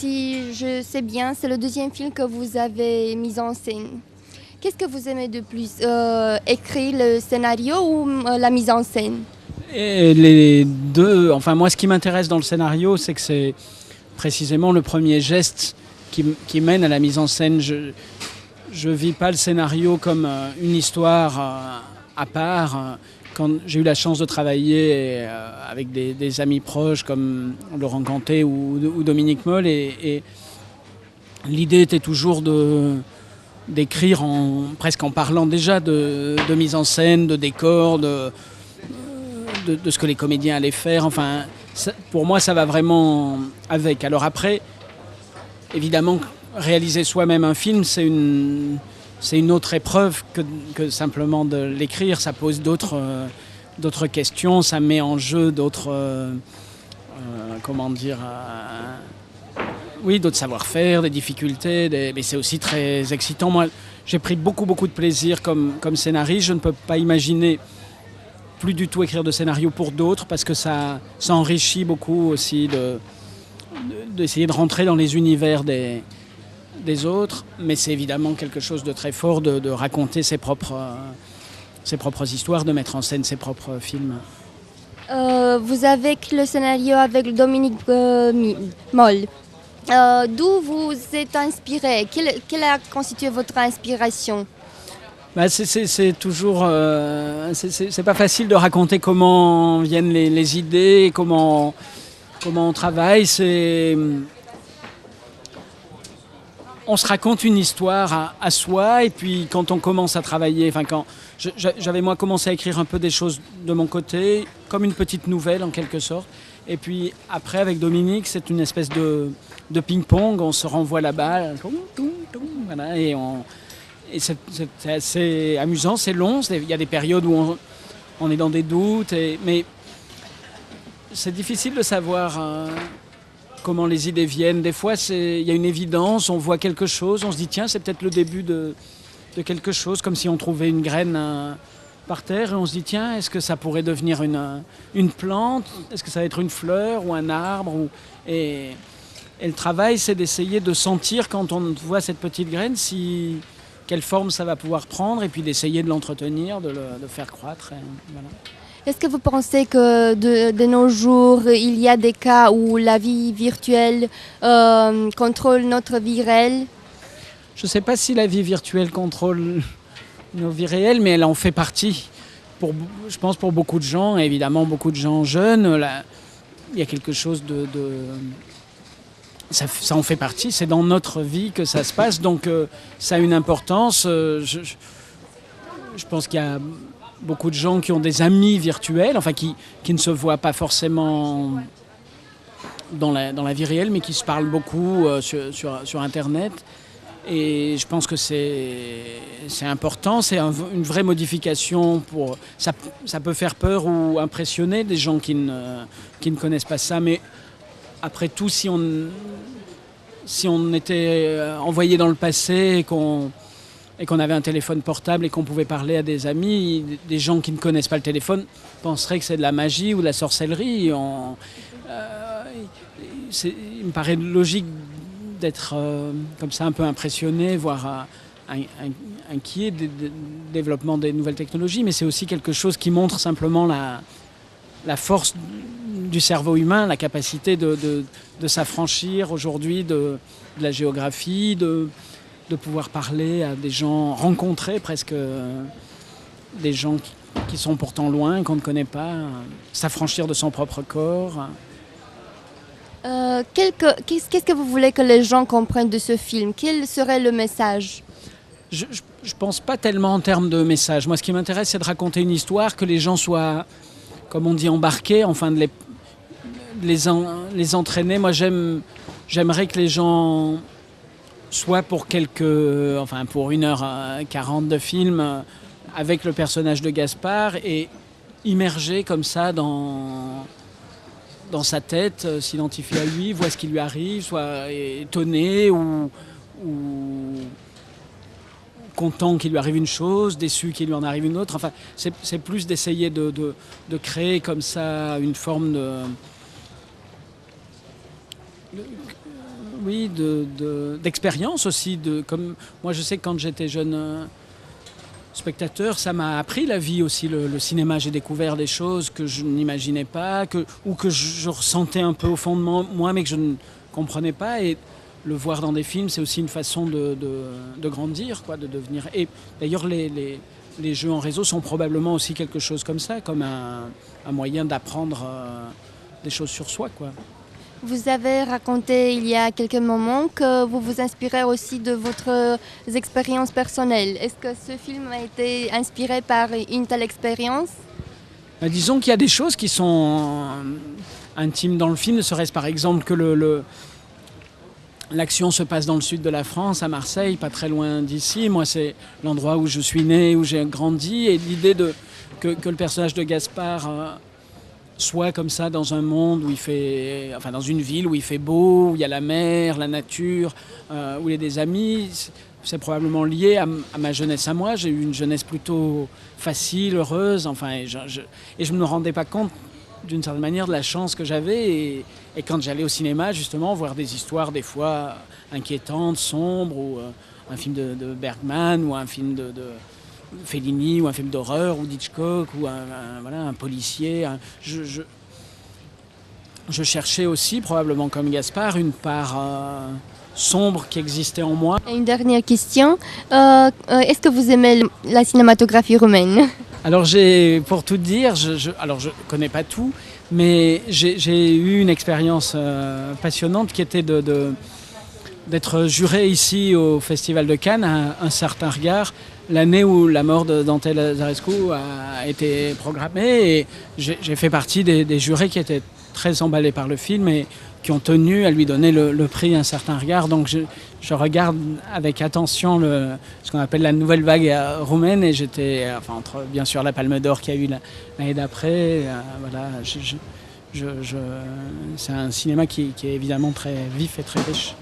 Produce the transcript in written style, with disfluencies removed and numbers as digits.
si je sais bien, c'est le deuxième film que vous avez mis en scène. Qu'est-ce que vous aimez de plus, écrire le scénario ou la mise en scène? Et les deux, enfin moi ce qui m'intéresse dans le scénario, c'est que c'est précisément le premier geste qui mène à la mise en scène. Je vis pas le scénario comme une histoire à part. Quand j'ai eu la chance de travailler avec des amis proches comme Laurent Cantet ou Dominique Moll, et l'idée était toujours d'écrire presque en parlant déjà de mise en scène, de décor, de ce que les comédiens allaient faire. Enfin, pour moi, ça va vraiment avec. Alors après, évidemment, réaliser soi-même un film, c'est une autre épreuve que simplement de l'écrire. Ça pose d'autres questions, ça met en jeu d'autres, comment dire, oui, d'autres savoir-faire, des difficultés, mais c'est aussi très excitant. Moi, j'ai pris beaucoup de plaisir comme scénariste. Je ne peux pas imaginer plus du tout écrire de scénario pour d'autres, parce que ça enrichit beaucoup aussi d'essayer de rentrer dans les univers des autres, mais c'est évidemment quelque chose de très fort de raconter ses propres histoires, de mettre en scène ses propres films. Vous avez écrit le scénario avec Dominique Moll. D'où vous êtes inspiré? Quelle a constitué votre inspiration? C'est toujours, c'est pas facile de raconter comment viennent les idées, comment on travaille. On se raconte une histoire à soi, et puis quand on commence à travailler, enfin quand j'avais moi commencé à écrire un peu des choses de mon côté, comme une petite nouvelle en quelque sorte, et puis après avec Dominique, c'est une espèce de ping-pong, on se renvoie la balle, voilà, et c'est assez amusant, c'est long, il y a des périodes où on est dans des doutes, mais c'est difficile de savoir comment les idées viennent. Des fois, il y a une évidence, on voit quelque chose, on se dit tiens, c'est peut-être le début de quelque chose, comme si on trouvait une graine par terre, et on se dit tiens, est-ce que ça pourrait devenir une plante, est-ce que ça va être une fleur ou un arbre, et le travail, c'est d'essayer de sentir quand on voit cette petite graine quelle forme ça va pouvoir prendre, et puis d'essayer de l'entretenir, de le faire croître. Voilà. Est-ce que vous pensez que de nos jours, il y a des cas où la vie virtuelle contrôle notre vie réelle? Je ne sais pas si la vie virtuelle contrôle nos vies réelles, mais elle en fait partie. Je pense pour beaucoup de gens, et évidemment beaucoup de gens jeunes, il y a quelque chose de ça en fait partie, c'est dans notre vie que ça se passe, donc ça a une importance. Je pense qu'il y a beaucoup de gens qui ont des amis virtuels, enfin qui ne se voient pas forcément dans la vie réelle, mais qui se parlent beaucoup sur Internet. Et je pense que c'est important, c'est une vraie modification. Ça peut faire peur ou impressionner des gens qui ne connaissent pas ça, mais après tout, si on était envoyé dans le passé et qu'on avait un téléphone portable et qu'on pouvait parler à des amis, des gens qui ne connaissent pas le téléphone penseraient que c'est de la magie ou de la sorcellerie. Il me paraît logique d'être comme ça un peu impressionné, voire inquiet du développement des nouvelles technologies, mais c'est aussi quelque chose qui montre simplement la force du cerveau humain, la capacité de s'affranchir aujourd'hui de la géographie, de pouvoir parler à des gens, rencontrer presque des gens qui sont pourtant loin, qu'on ne connaît pas, s'affranchir de son propre corps. Qu'est-ce que vous voulez que les gens comprennent de ce film? Quel serait le message? Je ne pense pas tellement en termes de message. Moi, ce qui m'intéresse, c'est de raconter une histoire, que les gens soient, comme on dit, embarqués, enfin de les entraîner. Moi, j'aimerais que les gens soient pour pour 1h40 de film avec le personnage de Gaspard et immergés comme ça dans sa tête, s'identifie à lui, voit ce qui lui arrive, soit étonné ou content qu'il lui arrive une chose, déçu qu'il lui en arrive une autre. Enfin, c'est plus d'essayer de créer comme ça une forme oui, d'expérience aussi. Comme moi, je sais que quand j'étais jeune spectateur, ça m'a appris la vie aussi. Le cinéma, j'ai découvert des choses que je n'imaginais pas, ou que je ressentais un peu au fond de moi, mais que je ne comprenais pas. Et le voir dans des films, c'est aussi une façon de grandir, quoi, de devenir. Et d'ailleurs, les jeux en réseau sont probablement aussi quelque chose comme ça, comme un moyen d'apprendre des choses sur soi, quoi. Vous avez raconté il y a quelques moments que vous vous inspirez aussi de votre expérience personnelle. Est-ce que ce film a été inspiré par une telle expérience? Disons qu'il y a des choses qui sont intimes dans le film, ne serait-ce par exemple que l'action se passe dans le sud de la France, à Marseille, pas très loin d'ici. Moi, c'est l'endroit où je suis né, où j'ai grandi. Et l'idée que le personnage de Gaspard soit comme ça dans un monde où il fait... Enfin, dans une ville où il fait beau, où il y a la mer, la nature, où il y a des amis, c'est probablement lié à ma jeunesse à moi. J'ai eu une jeunesse plutôt facile, heureuse. Enfin, et je ne me rendais pas compte d'une certaine manière de la chance que j'avais et quand j'allais au cinéma justement voir des histoires des fois inquiétantes, sombres ou un film de Bergman ou un film de Fellini ou un film d'horreur ou d'Hitchcock ou un policier. Je cherchais aussi probablement comme Gaspard une part sombre qui existait en moi. Et une dernière question, est-ce que vous aimez la cinématographie roumaine? Alors pour tout dire, je connais pas tout, mais j'ai eu une expérience passionnante qui était d'être juré ici au Festival de Cannes à Un certain regard, l'année où la mort de Dante Lazarescu a été programmée. Et j'ai fait partie des jurés qui étaient très emballés par le film et qui ont tenu à lui donner le prix Un certain regard. Donc je regarde avec attention ce qu'on appelle la nouvelle vague roumaine et j'étais, entre bien sûr la Palme d'Or qu'il y a eu l'année d'après, c'est un cinéma qui est évidemment très vif et très riche.